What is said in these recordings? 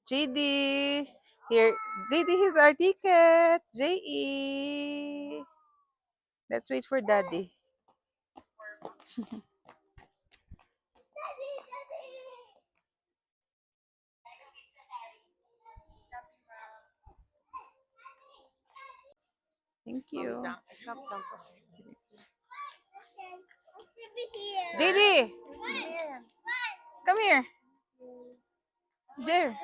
JD. Here, JD, here's our ticket. JE. Let's wait for Daddy. Thank you. JD, come here. There.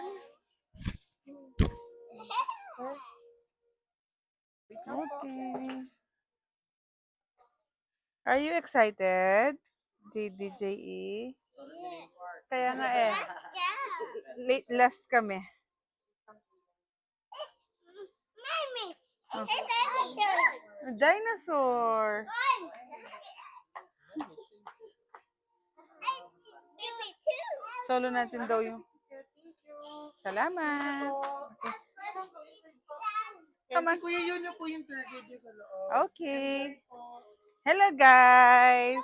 Okay. Are you excited? JDJE? Kaya nga eh. Late last kami. Oh. Dinosaur. Solo natin daw yung... Salamat. Come on. Kuya yun po yung tour guide niya sa loob. Okay. Hello guys.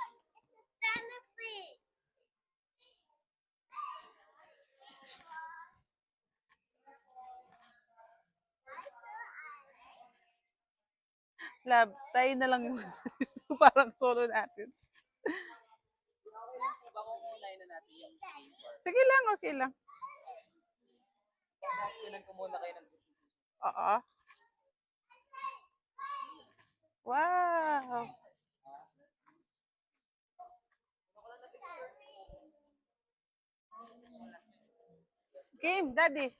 Lab, tayo na lang yung parang solo natin. Sige lang, okay lang. Oo. Wow. Kim, Daddy.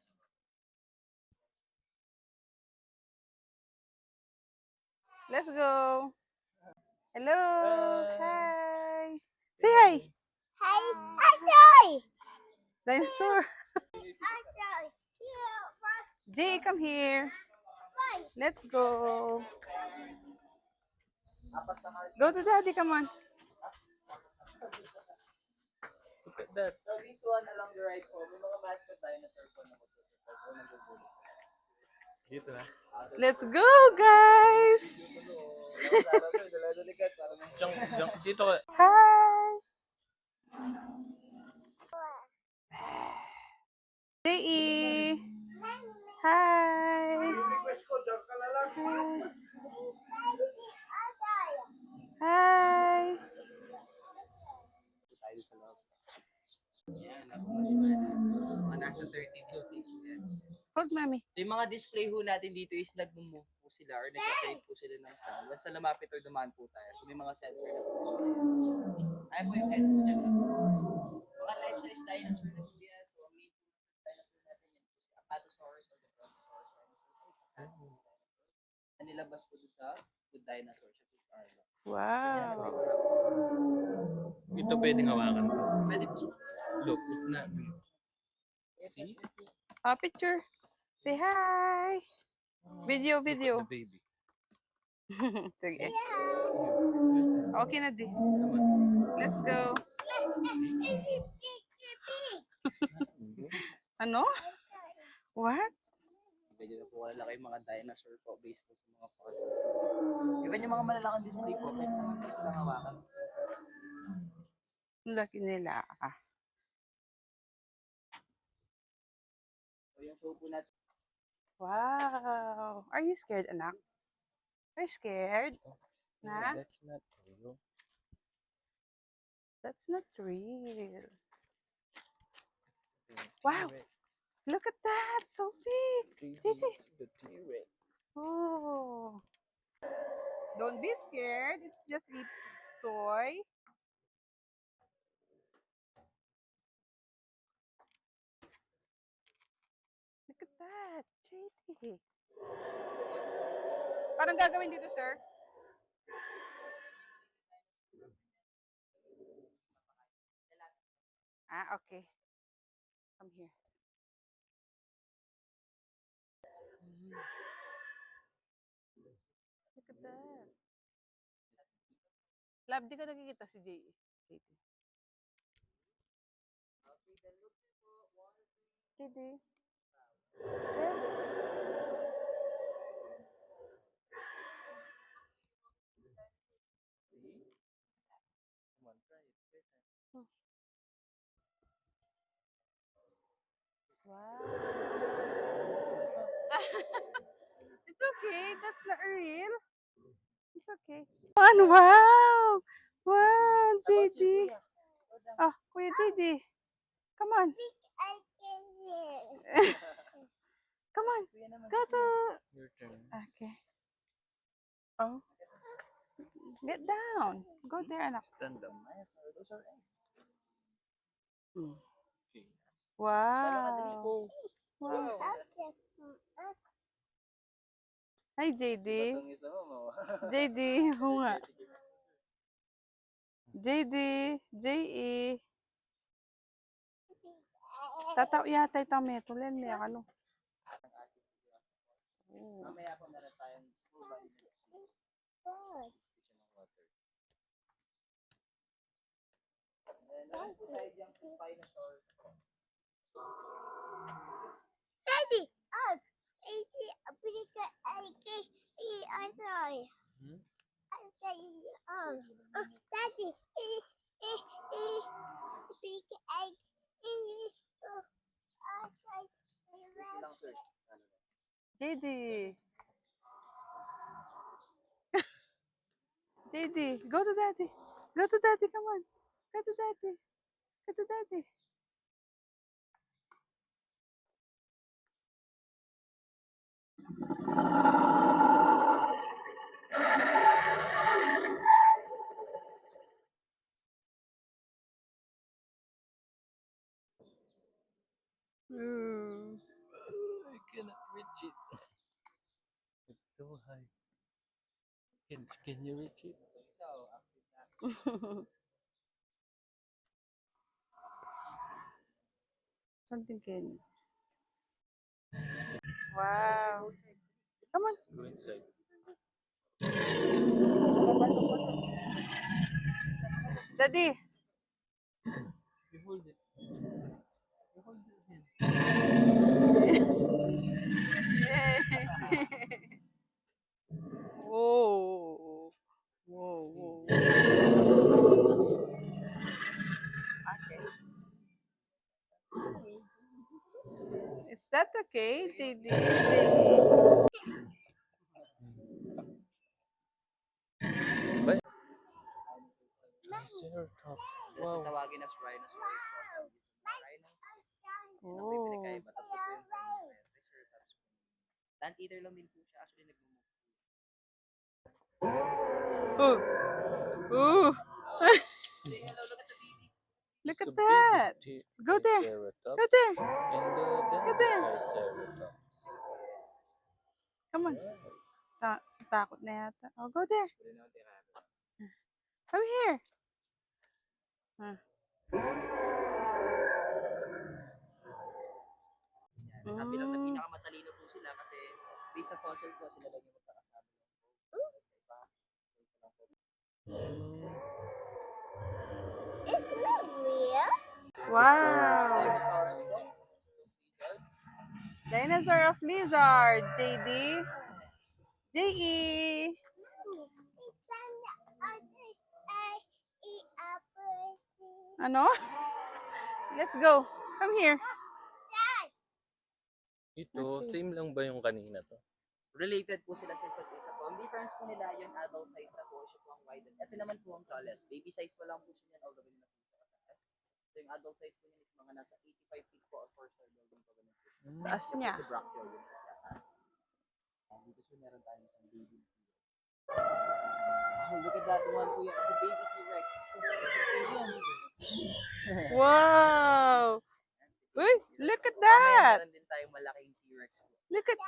Let's go. Hello. Hi. Say hi. Hi, sorry. Dinosaur. Jay, come here. Let's go. Go to Daddy, come on. Look at that. So this one along the right po, may mga mascot dinosaur po na dito na. Let's go, guys. Dito ka. Hi. Jay. Hi. Hi. Mga nasa 30 display po yan. Hold, mommy. So yung mga display ho natin dito is nag-move po sila or nag-create po sila ng sound. Once na lumapit or dumaan po tayo. So may mga sensor na po. Ayan po yung head po dyan. Mga life-size dinosaur na po yan. So ang main po dinosaur natin yan po si Apatosaurus or the Brontosaurus. Nilabas po doon sa good dinosaur siya po si Arlo. Wow. Ito pwedeng hawakan to. Pwede po siya. Look, it's not real. See? Picture. Say hi. Video. The baby. Sige. Okay na di. Let's go. Ano? What? Medyo na po malalaki yung mga dinosaur po based po sa mga fossils. Even yung mga malalaking display po, pwede naman po silang hawakan. Ang laki nila. So yung show po natin. Wow. Are you scared, anak? Are you scared? Na? That's not real. That's not real. Wow. Look at that. So big. Titi. The T-Rex. Oh. Don't be scared. It's just a toy. Look at that. JD. Parang gagawin dito, sir? Okay. Come here. Look at that. Lab, di ka nakikita si JD. JD. Wow. It's okay. That's not real. It's okay. Wow! Wow, JD. Oh, Kuya JD. Come on. I can hear. Come on. Go to... Your turn. Okay. Oh. Get down. Go there, anak. Stand up. Those are eggs. Mm. Okay. Wow. Wow. Okay. Hi, JD. Itong isa mo. JD. Oo nga. JD. JE. Tataw yata ito meto. Len, may ano. Oh. Mamaya po meron tayong full body Good. and meron po tayo diyang Spinosaur. Daddy, oh, I'm sorry. Hmm? Daddy, big egg. Lang sir. JD. JD. Go to daddy. Go to daddy. Come on. Go to daddy. Go to daddy. Ooh. I cannot reach it. It's so high. Can you reach it? Something can. Wow. Come on. Go inside. Pasok. Daddy. You hold it. You hold it again. Whoa. Whoa, whoa. Okay. Is that okay, JD? But Triceratops. Wow. Wow. Tawagin as Rhinosaurus. Rhino. Ang may Oh. pinagkaiba. Tatlo po yung Triceratops. Land eater lang din po siya. Actually, nagmumove. Ooh. Ooh. Say hello, look at the baby. Look It's at a baby that. Go there. Triceratops. Go there. And the Go daddy there. Triceratops. Come on. Wow. Takot na yata. Oh, go there. Come here. Huh. Sabi lang na Mm. pinakamatalino po sila kasi based sa fossil po sila lang yung magkakasama. It's not real. Wow. Stegosaurus po. Dinosaur of Lizard. JD. JE. It's an eat apple. Ano? Let's go. Come here. Dad. Ito, Okay. same lang ba yung kanina to? Related po sila sa isa't isa po. Ang difference po nila, yung adult size na po, siya po ang widest. Ito naman po ang tallest. Baby size pa lang po siya yan, all the way na po sa kataas. So yung adult size po niya is mga nasa 85 feet po or 4-star building po ganun po siya. Taas Siya niya. po si Brachio, yun po siya. Dito po meron tayong isang baby. Oh, look at that one po yan. It's a baby T-Rex. Yun. Wow. Uy, look at Mamaya that. meron din tayong malaking T-Rex po. Look at,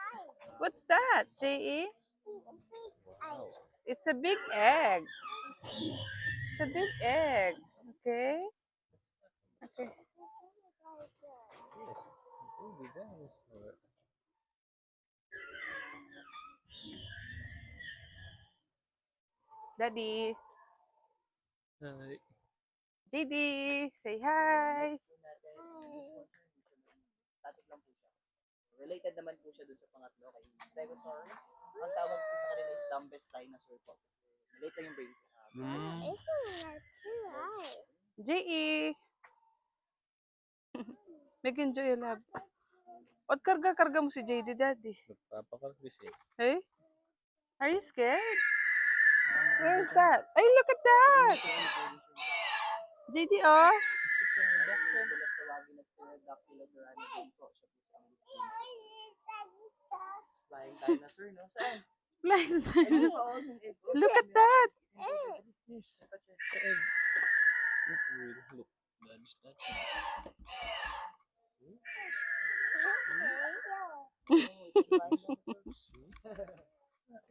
what's that, JE? Wow. It's a big egg. It's a big egg. Okay. Okay. Yes. Baby dinosaur. Daddy. Hi. JD. Say hi. Static lang po siya. Related naman po siya dun sa pangatlo kay Stegosaurus. Ang tawag po sa kanila is dumbest dinosaur po. Kasi maliit lang yung brain po. It's not real. JE. Make enjoy your love. Ba't karga-karga mo si JD, Daddy? Nagpapakarga siya. Hey? Are you scared? Where's that? Ay, look at that! JD, oh! Madalas tawagin na Stereodactyla duranidin po. Siya po sa flying dinosaur, no? Saan? Blind. Ayun pa, oh, yung egg. Look at that! Yes. The egg. It's not real. Look. That is not real.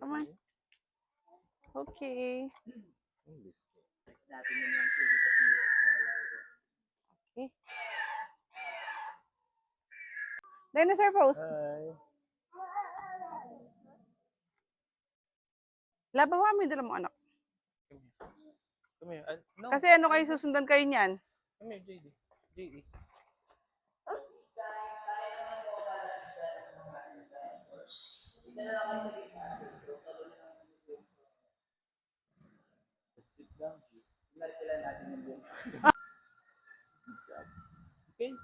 Come on. Okay. English. Next natin yung yung service sa T-Rex na malayo. Okay. Dinosaur pose. Hi. Labawa mo yung dala mo, anak. Come here. No. Kasi ano kayo, susundan kayo niyan? Come here, JD. JD. Sit down. Narkila natin yung buong. Good job. Okay.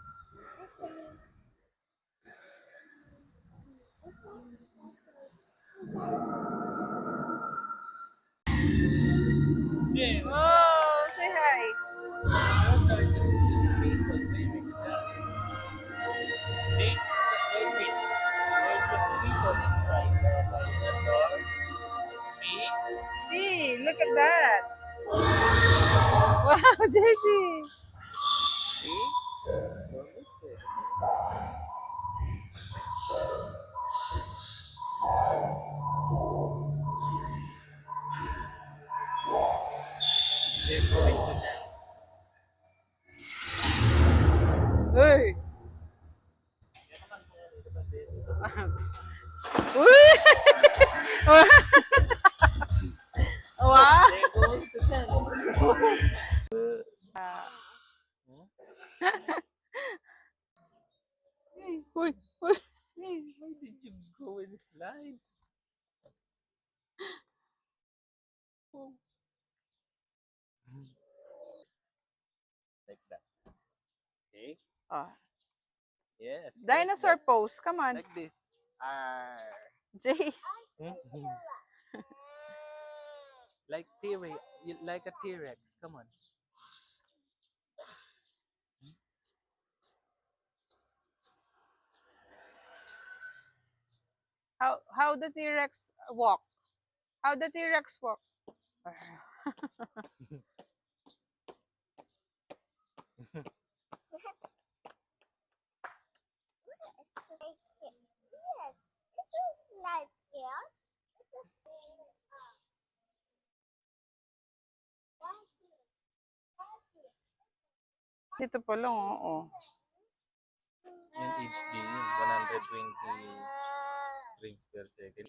Yeah. Oh, say hi. Sorry, this people very See? Wait. There's just people inside the dinosaur. See? See, look at that. Wow, JD. See? They're going to that. Hey. Uy! Wow! They're going to that. Uy! Uy! Hey, why did you go and slide? Oh. Like that. Okay? Oh. Yes. Dinosaur pose. Come on. Like this. Arr. Jay. Like T-Rex. Like a T-Rex. Come on. How the T-Rex walk? How the T-Rex walk? Yes, it is like here. Dito pa lang, oo. Yung HD yun. 120 frames per second.